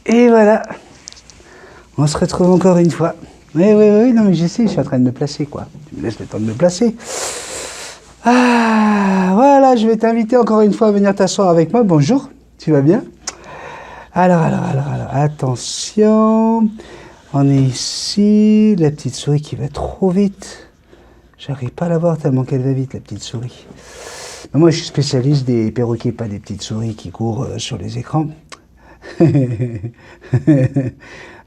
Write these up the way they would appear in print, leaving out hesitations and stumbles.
Et voilà, on se retrouve encore une fois. Oui, non mais j'essaie, je suis en train de me placer quoi. Tu me laisses le temps de me placer. Ah, voilà, je vais t'inviter encore une fois à venir t'asseoir avec moi. Bonjour, tu vas bien? Alors, attention. On est ici, la petite souris qui va trop vite. J'arrive pas à la voir tellement qu'elle va vite, la petite souris. Moi, je suis spécialiste des perroquets, pas des petites souris qui courent sur les écrans.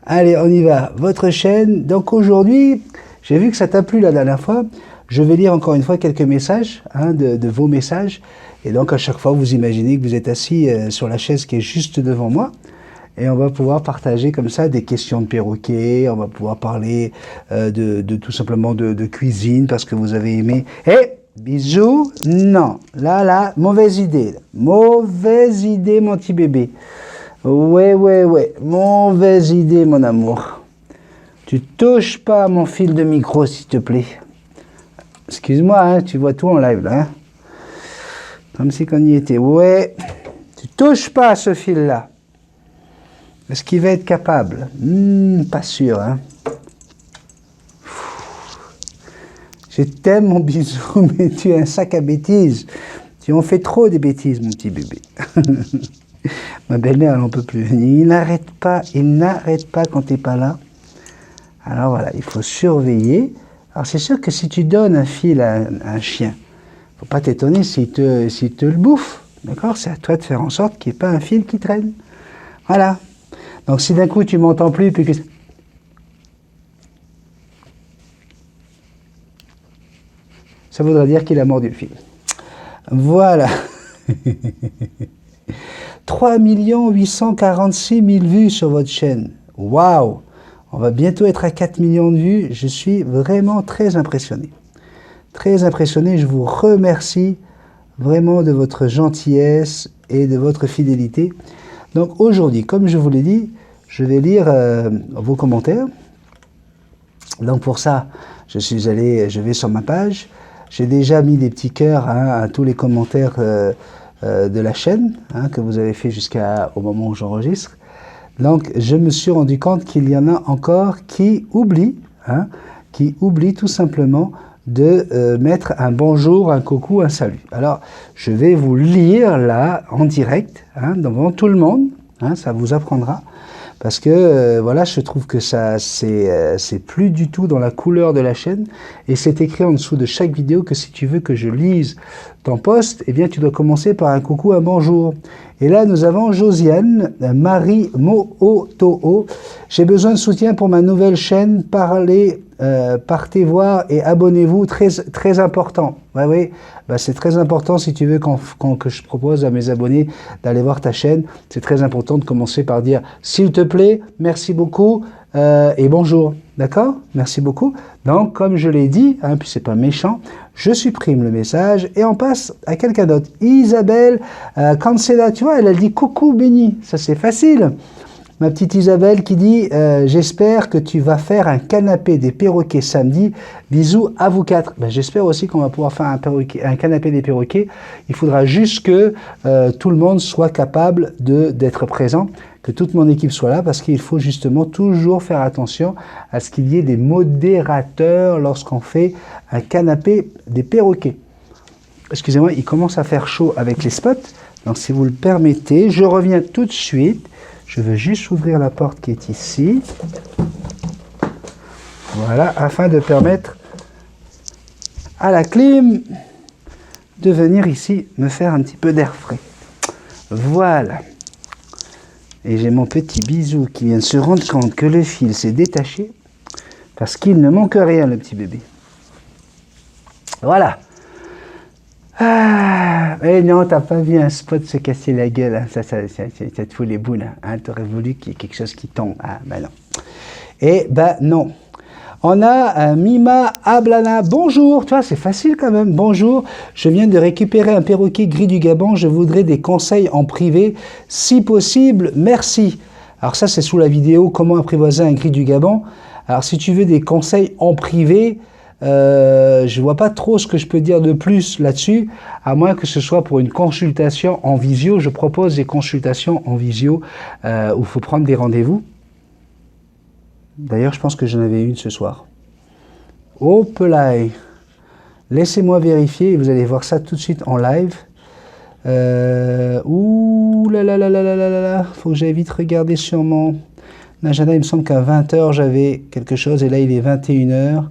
Allez, on y va. Votre chaîne. Donc aujourd'hui, j'ai vu que ça t'a plu la dernière fois. Je vais lire encore une fois quelques messages, de vos messages. Et donc à chaque fois, vous imaginez que vous êtes assis sur la chaise qui est juste devant moi. Et on va pouvoir partager comme ça des questions de perroquet. On va pouvoir parler de tout simplement de cuisine parce que vous avez aimé. Bisous. Non. Là, mauvaise idée. Mauvaise idée, mon petit bébé. Ouais. Mauvaise idée, mon amour. Tu touches pas à mon fil de micro, s'il te plaît. Excuse-moi, tu vois tout en live, là. Hein. Comme si qu'on y était. Ouais. Tu touches pas à ce fil-là. Est-ce qu'il va être capable? Pas sûr, hein. Je t'aime, mon bisou, mais tu es un sac à bêtises. Tu en fais trop des bêtises, mon petit bébé. Ma belle-mère, elle n'en peut plus. Il n'arrête pas quand tu n'es pas là. Alors voilà, il faut surveiller. Alors c'est sûr que si tu donnes un fil à un chien, il ne faut pas t'étonner s'il te le bouffe. D'accord? C'est à toi de faire en sorte qu'il n'y ait pas un fil qui traîne. Voilà. Donc si d'un coup tu m'entends plus, puis que... ça voudrait dire qu'il a mordu le fil. Voilà. 3 846 000 vues sur votre chaîne. Waouh! On va bientôt être à 4 millions de vues. Je suis vraiment très impressionné. Très impressionné. Je vous remercie vraiment de votre gentillesse et de votre fidélité. Donc aujourd'hui, comme je vous l'ai dit, je vais lire vos commentaires. Donc pour ça, je vais sur ma page. J'ai déjà mis des petits cœurs à tous les commentaires de la chaîne que vous avez fait jusqu'au moment où j'enregistre. Donc je me suis rendu compte qu'il y en a encore qui oublient tout simplement de mettre un bonjour, un coucou, un salut. Alors je vais vous lire là en direct devant tout le monde, ça vous apprendra. Parce que voilà, je trouve que ça c'est plus du tout dans la couleur de la chaîne et c'est écrit en dessous de chaque vidéo que si tu veux que je lise ton post, eh bien tu dois commencer par un coucou, un bonjour. Et là nous avons Josiane, Marie Mootoo. J'ai besoin de soutien pour ma nouvelle chaîne. Partez voir et abonnez-vous, très important. Oui, c'est très important si tu veux que je propose à mes abonnés d'aller voir ta chaîne. C'est très important de commencer par dire s'il te plaît, merci beaucoup et bonjour. D'accord? Merci beaucoup. Donc, comme je l'ai dit, puis c'est pas méchant, je supprime le message et on passe à quelqu'un d'autre. Isabelle Cancela, tu vois, elle a dit coucou Béni. Ça c'est facile. Ma petite Isabelle qui dit j'espère que tu vas faire un canapé des perroquets samedi. Bisous à vous quatre. J'espère aussi qu'on va pouvoir faire un canapé des perroquets. Il faudra juste que tout le monde soit capable d'être présent, que toute mon équipe soit là, parce qu'il faut justement toujours faire attention à ce qu'il y ait des modérateurs lorsqu'on fait un canapé des perroquets. Excusez-moi, il commence à faire chaud avec les spots. Donc si vous le permettez, je reviens tout de suite. Je veux juste ouvrir la porte qui est ici. Voilà, afin de permettre à la clim de venir ici me faire un petit peu d'air frais. Voilà. Et j'ai mon petit bisou qui vient de se rendre compte que le fil s'est détaché parce qu'il ne manque rien, le petit bébé. Voilà. Eh non, t'as pas vu un spot se casser la gueule, ça te fout les boules, t'aurais voulu qu'il y ait quelque chose qui tombe, non. Eh non. On a Mima Ablana, bonjour, tu vois, c'est facile quand même, bonjour, je viens de récupérer un perroquet gris du Gabon, je voudrais des conseils en privé, si possible, merci. Alors ça, c'est sous la vidéo, comment apprivoiser un gris du Gabon. Alors si tu veux des conseils en privé, Je vois pas trop ce que je peux dire de plus là-dessus, à moins que ce soit pour une consultation en visio. Je propose des consultations en visio où il faut prendre des rendez-vous. D'ailleurs, je pense que j'en avais une ce soir. Hop là, laissez-moi vérifier et vous allez voir ça tout de suite en live. Ouh là là là là là là là, faut que j'aille vite regarder sur mon agenda. Il me semble qu'à 20h j'avais quelque chose et là il est 21h.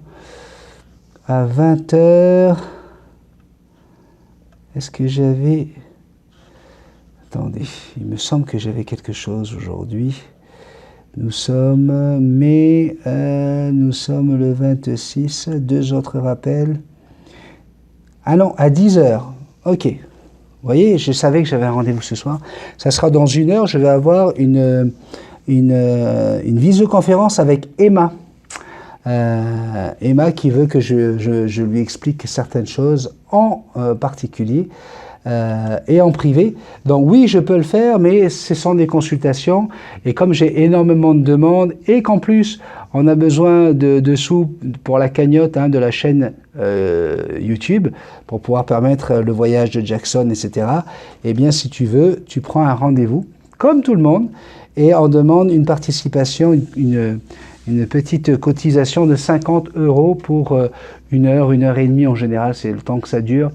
À 20h, est-ce que j'avais... Attendez, il me semble que j'avais quelque chose aujourd'hui. Nous sommes nous sommes le 26, 2 autres rappels. Ah non, à 10h, ok. Vous voyez, je savais que j'avais un rendez-vous ce soir. Ça sera dans 1 heure, je vais avoir une visioconférence avec Emma. Emma qui veut que je lui explique certaines choses en particulier et en privé. Donc oui, je peux le faire, mais ce sont des consultations. Et comme j'ai énormément de demandes et qu'en plus, on a besoin de sous pour la cagnotte de la chaîne YouTube pour pouvoir permettre le voyage de Jackson, etc. Eh bien, si tu veux, tu prends un rendez-vous, comme tout le monde, et on demande une participation, une petite cotisation de 50 € pour 1 heure, 1 heure et demie en général, c'est le temps que ça dure,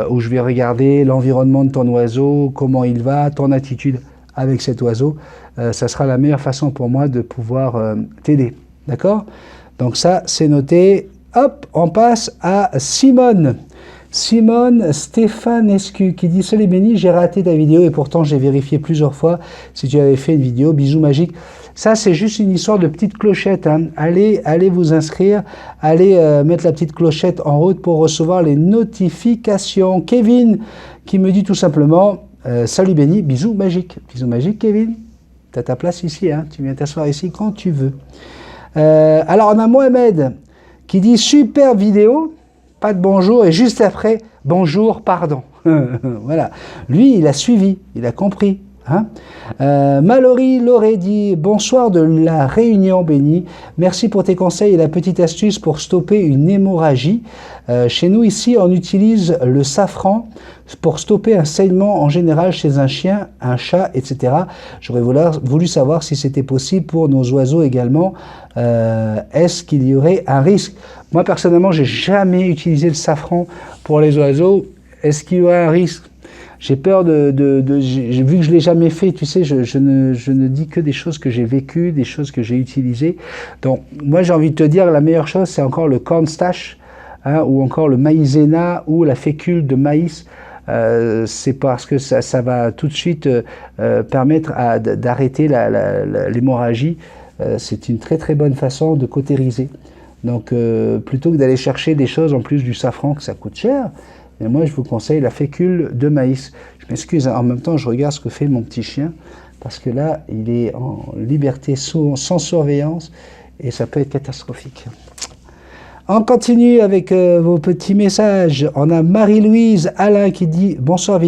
où je vais regarder l'environnement de ton oiseau, comment il va, ton attitude avec cet oiseau. Ça sera la meilleure façon pour moi de pouvoir t'aider. D'accord? Donc ça, c'est noté. Hop, on passe à Simone. Simone Stéphanescu qui dit « Salut Benny, j'ai raté ta vidéo et pourtant j'ai vérifié plusieurs fois si tu avais fait une vidéo. Bisous magiques. » Ça, c'est juste une histoire de petite clochette. Allez vous inscrire, allez mettre la petite clochette en route pour recevoir les notifications. Kevin qui me dit tout simplement « Salut Benny, bisous magiques. » Bisous magiques Kevin. Tu as ta place ici, tu viens t'asseoir ici quand tu veux. Alors on a Mohamed qui dit « Super vidéo. » Pas de bonjour, et juste après, bonjour, pardon. Voilà. Lui, il a suivi, il a compris. Mallory Lauré dit, bonsoir de la Réunion, Benny. Merci pour tes conseils et la petite astuce pour stopper une hémorragie. Chez nous, ici, on utilise le safran pour stopper un saignement en général chez un chien, un chat, etc. J'aurais voulu savoir si c'était possible pour nos oiseaux également. Est-ce qu'il y aurait un risque? Moi, personnellement, j'ai jamais utilisé le safran pour les oiseaux. Est-ce qu'il y aurait un risque? J'ai peur vu que je l'ai jamais fait, tu sais, je ne dis que des choses que j'ai vécues, des choses que j'ai utilisées. Donc, moi, j'ai envie de te dire, la meilleure chose, c'est encore le cornstarch, ou encore le maïzena, ou la fécule de maïs. C'est parce que ça va tout de suite permettre d'arrêter l'hémorragie. C'est une très très bonne façon de cautériser. Donc, plutôt que d'aller chercher des choses en plus du safran, que ça coûte cher, et moi, je vous conseille la fécule de maïs. Je m'excuse, en même temps, je regarde ce que fait mon petit chien, parce que là, il est en liberté, sans surveillance, et ça peut être catastrophique. On continue avec vos petits messages. On a Marie-Louise Alain qui dit « Bonsoir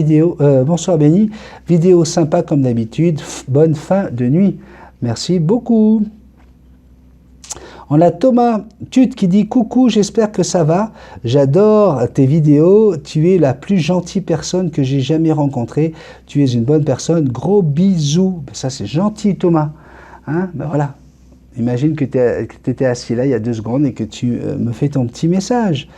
bonsoir Benny, vidéo sympa comme d'habitude, bonne fin de nuit. Merci beaucoup. » On a Thomas Tut qui dit « Coucou, j'espère que ça va. J'adore tes vidéos. Tu es la plus gentille personne que j'ai jamais rencontrée. Tu es une bonne personne. Gros bisous. » Ça, c'est gentil, Thomas. Ben voilà. Imagine que tu étais assis là il y a 2 secondes et que tu me fais ton petit message.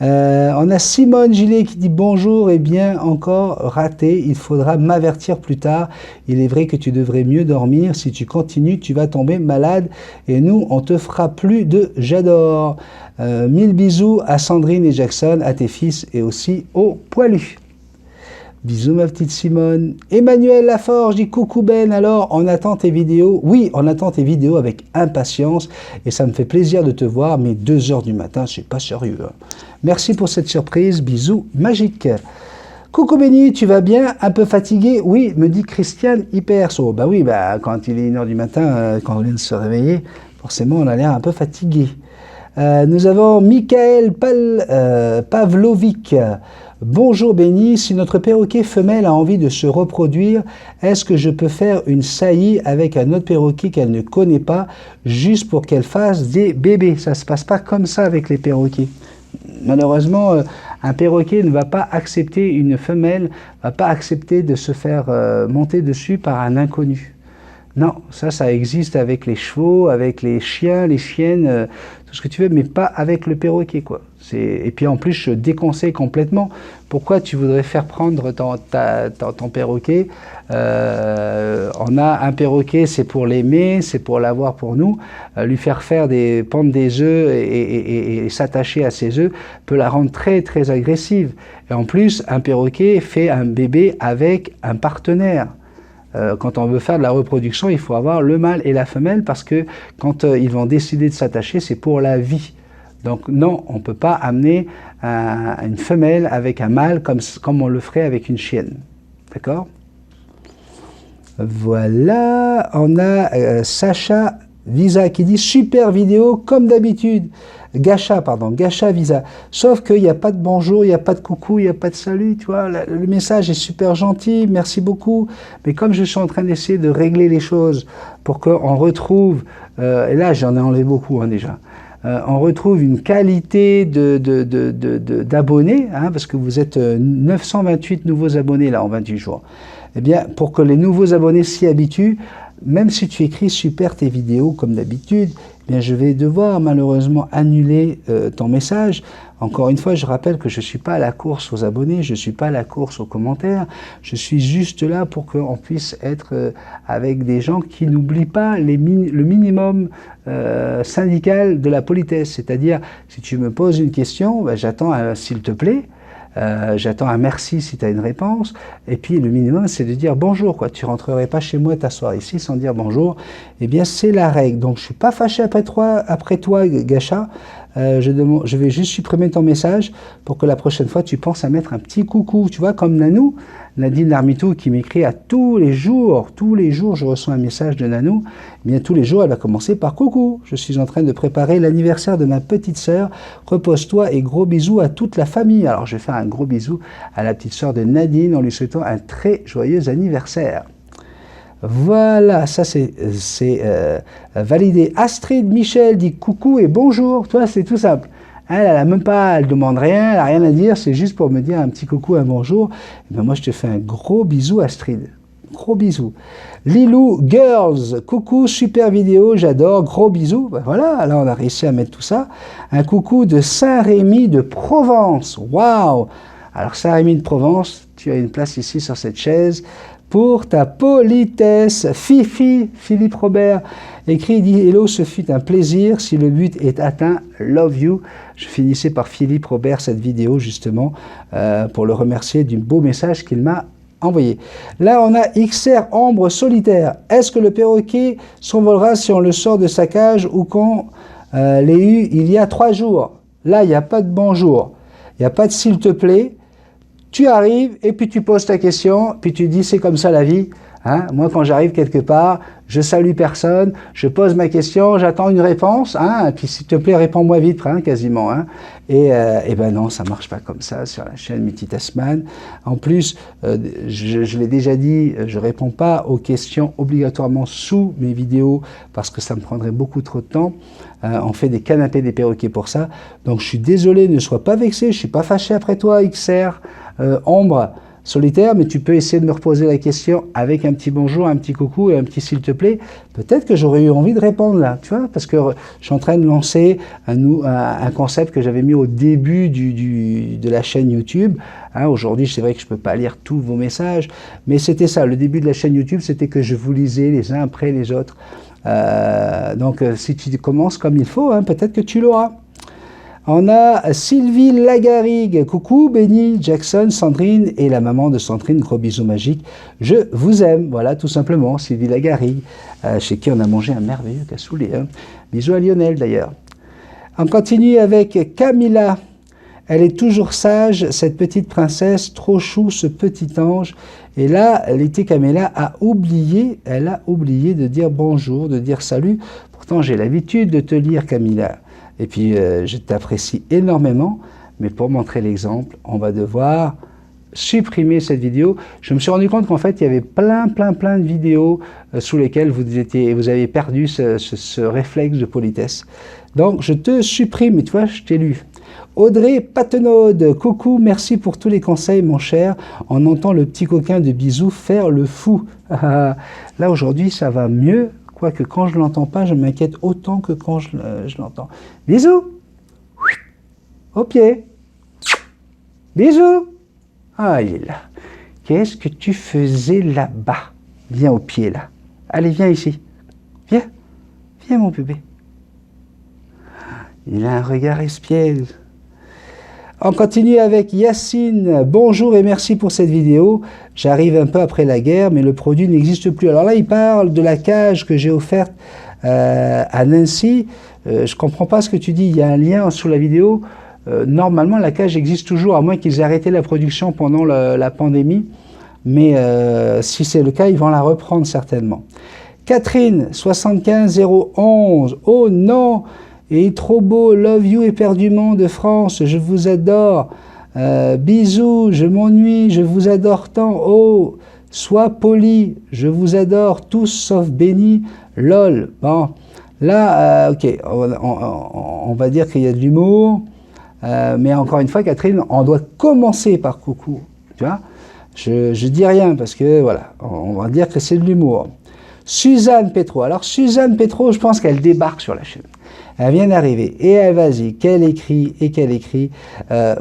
On a Simone Gillet qui dit « Bonjour, et bien encore raté, il faudra m'avertir plus tard. Il est vrai que tu devrais mieux dormir. Si tu continues, tu vas tomber malade et nous, on te fera plus de j'adore. 1000 bisous à Sandrine et Jackson, à tes fils et aussi aux poilus. » Bisous ma petite Simone. Emmanuel Laforge dit coucou Ben, alors on attend tes vidéos. Oui, on attend tes vidéos avec impatience et ça me fait plaisir de te voir, mais 2 h du matin, c'est pas sérieux. Merci pour cette surprise, bisous magiques. Coucou Benny, tu vas bien? Un peu fatigué? Oui, me dit Christiane Hyperso. Bah oui, quand il est 1 h du matin, quand on vient de se réveiller, forcément on a l'air un peu fatigué. Nous avons Michael Pavlovic. Bonjour Benny, si notre perroquet femelle a envie de se reproduire, est-ce que je peux faire une saillie avec un autre perroquet qu'elle ne connaît pas, juste pour qu'elle fasse des bébés? Ça ne se passe pas comme ça avec les perroquets. Malheureusement, un perroquet ne va pas accepter, une femelle ne va pas accepter de se faire monter dessus par un inconnu. Non, ça existe avec les chevaux, avec les chiens, les chiennes, tout ce que tu veux, mais pas avec le perroquet, quoi. Et puis en plus, je déconseille complètement. Pourquoi tu voudrais faire prendre ton perroquet? On a un perroquet, c'est pour l'aimer, c'est pour l'avoir pour nous. Lui faire pendre des œufs et s'attacher à ses œufs peut la rendre très très agressive. Et en plus, un perroquet fait un bébé avec un partenaire. Quand on veut faire de la reproduction, il faut avoir le mâle et la femelle parce que quand ils vont décider de s'attacher, c'est pour la vie. Donc non, on ne peut pas amener une femelle avec un mâle comme on le ferait avec une chienne. D'accord? Voilà, on a Sacha Visa qui dit « Super vidéo, comme d'habitude ». Gacha Visa. Sauf qu'il n'y a pas de bonjour, il n'y a pas de coucou, il n'y a pas de salut, tu vois. Le message est super gentil, merci beaucoup. Mais comme je suis en train d'essayer de régler les choses pour qu'on retrouve, et là j'en ai enlevé beaucoup déjà, on retrouve une qualité d'abonnés, parce que vous êtes 928 nouveaux abonnés là en 28 jours. Eh bien, pour que les nouveaux abonnés s'y habituent, même si tu écris super tes vidéos comme d'habitude, eh bien je vais devoir malheureusement annuler ton message. Encore une fois, je rappelle que je ne suis pas à la course aux abonnés, je ne suis pas à la course aux commentaires, je suis juste là pour qu'on puisse être avec des gens qui n'oublient pas le minimum syndical de la politesse. C'est-à-dire, si tu me poses une question, ben, j'attends un s'il te plaît. J'attends un merci si tu as une réponse, et puis le minimum c'est de dire bonjour, quoi. Tu rentrerais pas chez moi t'asseoir ici sans dire bonjour, eh bien c'est la règle. Donc je suis pas fâché après toi Gacha, je vais juste supprimer ton message pour que la prochaine fois tu penses à mettre un petit coucou, tu vois, comme Nanou, Nadine Larmitou qui m'écrit à tous les jours je reçois un message de Nanou, eh bien tous les jours elle va commencer par coucou, je suis en train de préparer l'anniversaire de ma petite sœur, repose-toi et gros bisous à toute la famille. Alors je vais faire un gros bisou à la petite sœur de Nadine en lui souhaitant un très joyeux anniversaire. Voilà, ça c'est validé. Astrid Michel dit coucou et bonjour, toi c'est tout simple. Elle demande rien, elle n'a rien à dire, c'est juste pour me dire un petit coucou, un bonjour. Et ben moi, je te fais un gros bisou, Astrid. Gros bisou. Lilou Girls, coucou, super vidéo, j'adore, gros bisou. Ben voilà, là, on a réussi à mettre tout ça. Un coucou de Saint-Rémy de Provence. Waouh! Alors, Saint-Rémy de Provence, tu as une place ici sur cette chaise pour ta politesse. Fifi, Philippe Robert, écrit, dit « Hello, ce fut un plaisir. Si le but est atteint, love you ». Je finissais par Philippe Robert cette vidéo, justement, pour le remercier du beau message qu'il m'a envoyé. Là, on a XR Ombre Solitaire. Est-ce que le perroquet s'envolera si on le sort de sa cage ou qu'on l'ait eu il y a 3 jours? Là, il n'y a pas de bonjour. Il n'y a pas de s'il te plaît. Tu arrives et puis tu poses ta question, puis tu dis c'est comme ça la vie. Hein? Moi, quand j'arrive quelque part, je salue personne, je pose ma question, j'attends une réponse, et puis s'il te plaît, réponds-moi vite, quasiment. Et ben non, ça marche pas comme ça sur la chaîne Multitasman. En plus, je l'ai déjà dit, je réponds pas aux questions obligatoirement sous mes vidéos parce que ça me prendrait beaucoup trop de temps. On fait des canapés des perroquets pour ça. Donc je suis désolé, ne sois pas vexé, je suis pas fâché après toi, XR, Ombre Solitaire, mais tu peux essayer de me reposer la question avec un petit bonjour, un petit coucou et un petit s'il te plaît. Peut-être que j'aurais eu envie de répondre là, tu vois, parce que je suis en train de lancer un concept que j'avais mis au début de la chaîne YouTube. Aujourd'hui, c'est vrai que je ne peux pas lire tous vos messages, mais c'était ça, le début de la chaîne YouTube, c'était que je vous lisais les uns après les autres. Donc, si tu commences comme il faut, peut-être que tu l'auras. On a Sylvie Lagarigue, coucou, Benny, Jackson, Sandrine et la maman de Sandrine, gros bisous magiques. Je vous aime, voilà, tout simplement, Sylvie Lagarigue, chez qui on a mangé un merveilleux cassoulet. Bisous à Lionel d'ailleurs. On continue avec Camilla. Elle est toujours sage, cette petite princesse, trop chou, ce petit ange. Et là, l'été Camilla a oublié, de dire bonjour, de dire salut. Pourtant, j'ai l'habitude de te lire, Camilla. Et puis, je t'apprécie énormément, mais pour montrer l'exemple, on va devoir supprimer cette vidéo. Je me suis rendu compte qu'en fait, il y avait plein de vidéos sous lesquelles vous avez perdu ce réflexe de politesse. Donc, je te supprime, et tu vois, je t'ai lu. Audrey Patenaude, coucou, merci pour tous les conseils, mon cher. On entend le petit coquin de Bisous faire le fou. Là, aujourd'hui, ça va mieux, quoique quand je ne l'entends pas, je m'inquiète autant que quand je l'entends. Bisous. Au pied. Bisous. Ah, il est là. Qu'est-ce que tu faisais là-bas? Viens au pied, là. Allez, viens ici. Viens. Viens, mon bébé. Il a un regard espiègle. On continue avec Yacine. Bonjour et merci pour cette vidéo. J'arrive un peu après la guerre, mais le produit n'existe plus. Alors là, il parle de la cage que j'ai offerte à Nancy. Je ne comprends pas ce que tu dis. Il y a un lien sous la vidéo. Normalement, la cage existe toujours, à moins qu'ils aient arrêté la production pendant la pandémie. Mais si c'est le cas, ils vont la reprendre certainement. Catherine, 75011. Oh non! Et trop beau, love you éperdument de France, je vous adore. Bisous, je m'ennuie, je vous adore tant. Oh, sois poli, je vous adore tous sauf Benny. Lol. Bon, là, ok, on va dire qu'il y a de l'humour. Mais encore une fois, Catherine, on doit commencer par coucou. Tu vois, je dis rien parce que voilà, on va dire que c'est de l'humour. Suzanne Petro. Alors Suzanne Petro, je pense qu'elle débarque sur la chaîne. Elle vient d'arriver et elle vas-y, qu'elle écrit et qu'elle écrit.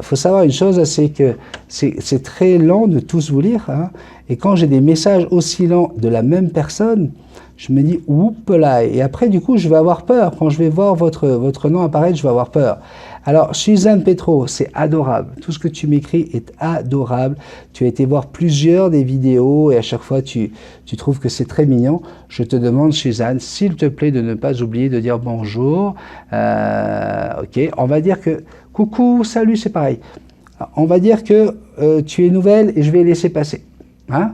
Faut savoir une chose, c'est que c'est très lent de tous vous lire. Hein, et quand j'ai des messages aussi lents de la même personne, je me dis oups là. Et après du coup, je vais avoir peur. Quand je vais voir votre nom apparaître, je vais avoir peur. Alors, Suzanne Petro, c'est adorable. Tout ce que tu m'écris est adorable. Tu as été voir plusieurs des vidéos et à chaque fois, tu trouves que c'est très mignon. Je te demande, Suzanne, s'il te plaît, de ne pas oublier de dire bonjour. Ok, on va dire que coucou, salut, c'est pareil. On va dire que tu es nouvelle et je vais laisser passer. Hein?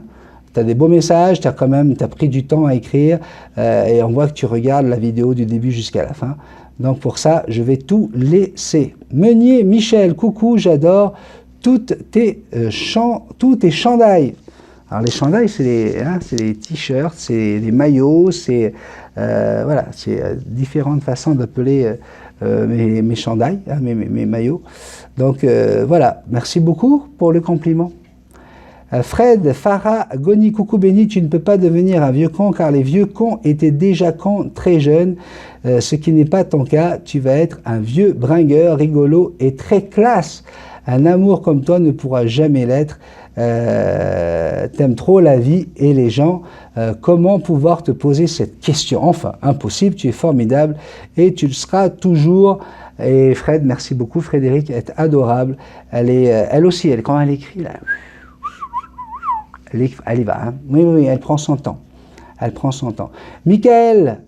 Tu as des beaux messages, tu as pris du temps à écrire et on voit que tu regardes la vidéo du début jusqu'à la fin. Donc pour ça, je vais tout laisser. Meunier Michel, coucou, j'adore toutes tes chandails. Alors les chandails, c'est les t-shirts, c'est les maillots, c'est voilà, c'est différentes façons d'appeler mes chandails, hein, mes maillots. Donc voilà, merci beaucoup pour le compliment. Fred, Farah, Goni, coucou Béni, tu ne peux pas devenir un vieux con car les vieux cons étaient déjà cons très jeunes, ce qui n'est pas ton cas, tu vas être un vieux bringueur, rigolo et très classe. Un amour comme toi ne pourra jamais l'être, t'aimes trop la vie et les gens, comment pouvoir te poser cette question? Enfin, impossible, tu es formidable et tu le seras toujours. Et Fred, merci beaucoup, Frédéric est adorable, elle aussi, quand elle écrit là... Elle y va, hein. Oui, elle prend son temps. Elle prend son temps. Michael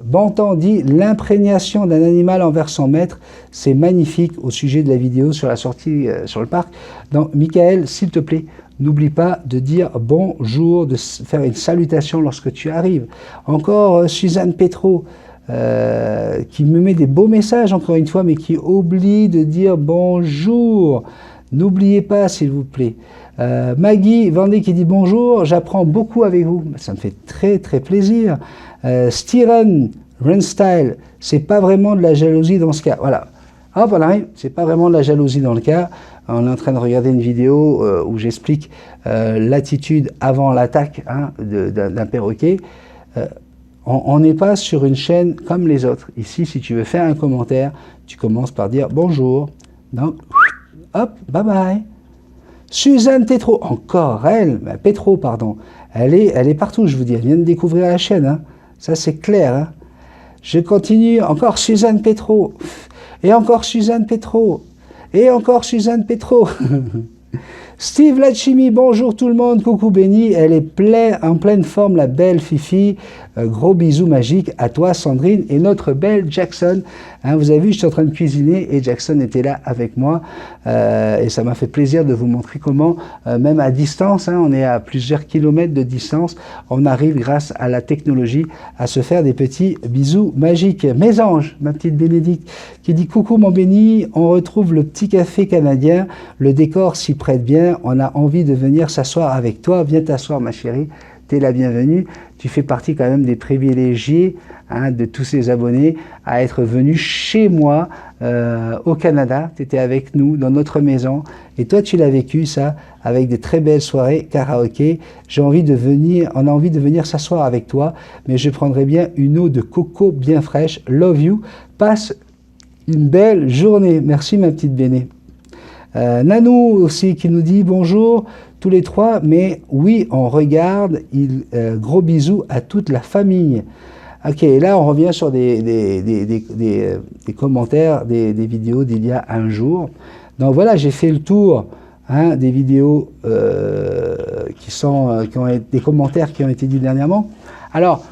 Bantan dit « L'imprégnation d'un animal envers son maître, c'est magnifique » au sujet de la vidéo sur la sortie sur le parc. Donc, Michael, s'il te plaît, n'oublie pas de dire bonjour, de faire une salutation lorsque tu arrives. Encore Suzanne Petro, qui me met des beaux messages, encore une fois, mais qui oublie de dire bonjour. N'oubliez pas, s'il vous plaît. Maggie Vendée qui dit bonjour, j'apprends beaucoup avec vous. Ça me fait très très plaisir. Steven Renstyle, c'est pas vraiment de la jalousie dans ce cas. Voilà. Hop, on arrive, c'est pas vraiment de la jalousie dans le cas. On est en train de regarder une vidéo où j'explique l'attitude avant l'attaque, hein, d'un perroquet. On n'est pas sur une chaîne comme les autres. Ici, si tu veux faire un commentaire, tu commences par dire bonjour. Donc, hop, bye bye. Suzanne Petro, encore elle, Petro, pardon, elle est partout, je vous dis, elle vient de découvrir la chaîne, hein. Ça c'est clair. Hein. Je continue, encore Suzanne Petro, et encore Suzanne Petro, et encore Suzanne Petro. Steve Lachimi, bonjour tout le monde, coucou Béni, elle est en pleine forme, la belle Fifi, gros bisous magiques à toi Sandrine et notre belle Jackson. Hein, vous avez vu, je suis en train de cuisiner et Jackson était là avec moi et ça m'a fait plaisir de vous montrer comment, même à distance, hein, on est à plusieurs kilomètres de distance, on arrive grâce à la technologie à se faire des petits bisous magiques. Mes anges, ma petite Bénédicte, qui dit coucou mon Béni, on retrouve le petit café canadien, le décor s'y prête bien, on a envie de venir s'asseoir avec toi, viens t'asseoir ma chérie. tu es la bienvenue. Tu fais partie quand même des privilégiés hein, de tous ces abonnés à être venus chez moi au Canada. Tu étais avec nous dans notre maison et toi tu l'as vécu ça avec des très belles soirées karaoké. On a envie de venir s'asseoir avec toi, mais je prendrai bien une eau de coco bien fraîche. Love you. Passe une belle journée. Merci ma petite Béné. Nanou aussi qui nous dit bonjour tous les trois, mais oui on regarde, gros bisous à toute la famille. Ok, là on revient sur des commentaires, des vidéos d'il y a un jour. Donc voilà, j'ai fait le tour hein, des vidéos qui ont des commentaires qui ont été dits dernièrement. Alors,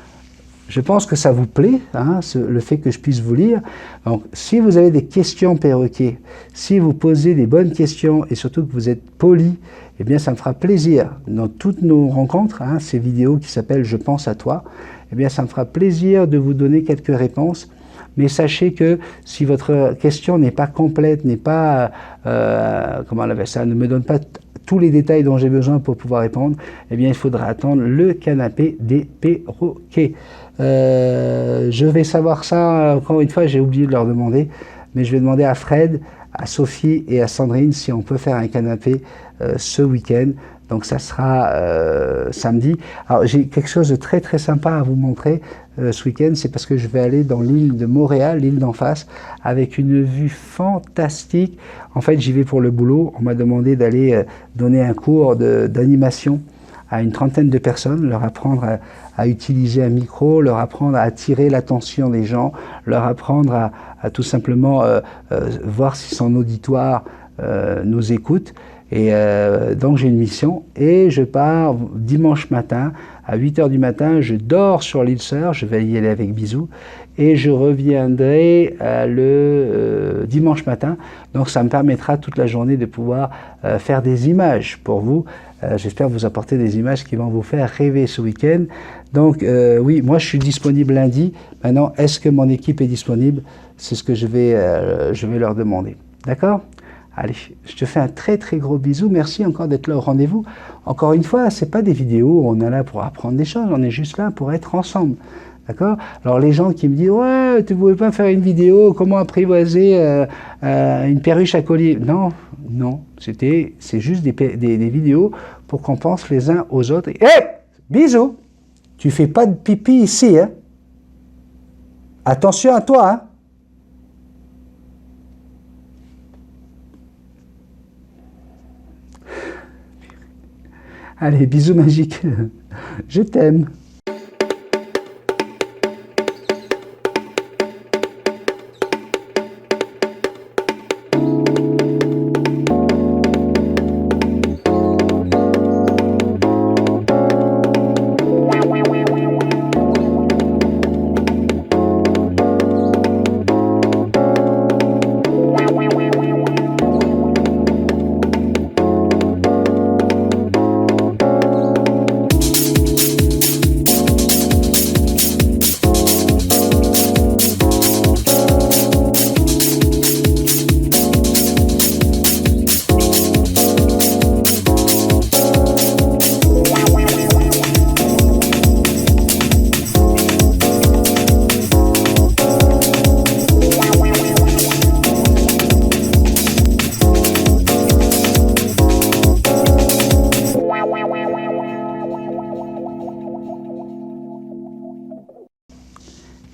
je pense que ça vous plaît, hein, le fait que je puisse vous lire. Donc, si vous avez des questions perroquets, si vous posez des bonnes questions et surtout que vous êtes poli, eh bien, ça me fera plaisir. Dans toutes nos rencontres, hein, ces vidéos qui s'appellent « Je pense à toi », eh bien, ça me fera plaisir de vous donner quelques réponses. Mais sachez que si votre question n'est pas complète, n'est pas, comment on appelle ça, ne me donne pas tous les détails dont j'ai besoin pour pouvoir répondre, eh bien, il faudra attendre le canapé des perroquets. Je vais savoir ça, encore une fois, j'ai oublié de leur demander, mais je vais demander à Fred, à Sophie et à Sandrine si on peut faire un canapé ce week-end. Donc ça sera samedi. Alors j'ai quelque chose de très très sympa à vous montrer ce week-end, c'est parce que je vais aller dans l'île de Montréal, l'île d'en face, avec une vue fantastique. En fait j'y vais pour le boulot, on m'a demandé d'aller donner un cours d'animation à une trentaine de personnes, leur apprendre à utiliser un micro, leur apprendre à attirer l'attention des gens, leur apprendre à tout simplement voir si son auditoire nous écoute. Et donc j'ai une mission et je pars dimanche matin à 8 h du matin, je dors sur l'île Sœur, je vais y aller avec Bisous et je reviendrai le dimanche matin. Donc ça me permettra toute la journée de pouvoir faire des images pour vous. J'espère vous apporter des images qui vont vous faire rêver ce week-end. Donc oui, moi je suis disponible lundi. Maintenant, est-ce que mon équipe est disponible? C'est ce que je vais leur demander. D'accord? Allez, je te fais un très très gros bisou. Merci encore d'être là au rendez-vous. Encore une fois, ce n'est pas des vidéos où on est là pour apprendre des choses, on est juste là pour être ensemble. D'accord? Alors les gens qui me disent « Ouais, tu ne pouvais pas faire une vidéo, comment apprivoiser une perruche à collier ?» Non, non, c'est juste des vidéos pour qu'on pense les uns aux autres. Hé, bisous! Tu fais pas de pipi ici, hein? Attention à toi, hein? Allez, bisous magiques. Je t'aime.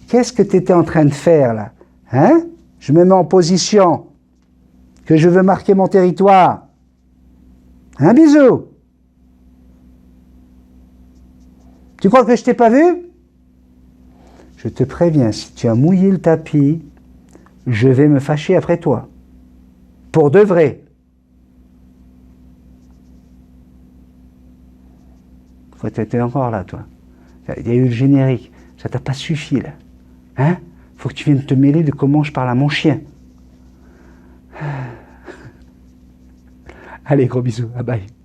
Qu'est-ce que tu étais en train de faire là? Hein? Je me mets en position, que je veux marquer mon territoire. Un bisou. Tu crois que je t'ai pas vu? Je te préviens, si tu as mouillé le tapis, je vais me fâcher après toi. Pour de vrai. Faut être encore là, toi. Il y a eu le générique. Ça t'a pas suffi, là. Hein? Faut que tu viennes te mêler de comment je parle à mon chien. Allez, gros bisous. Bye bye.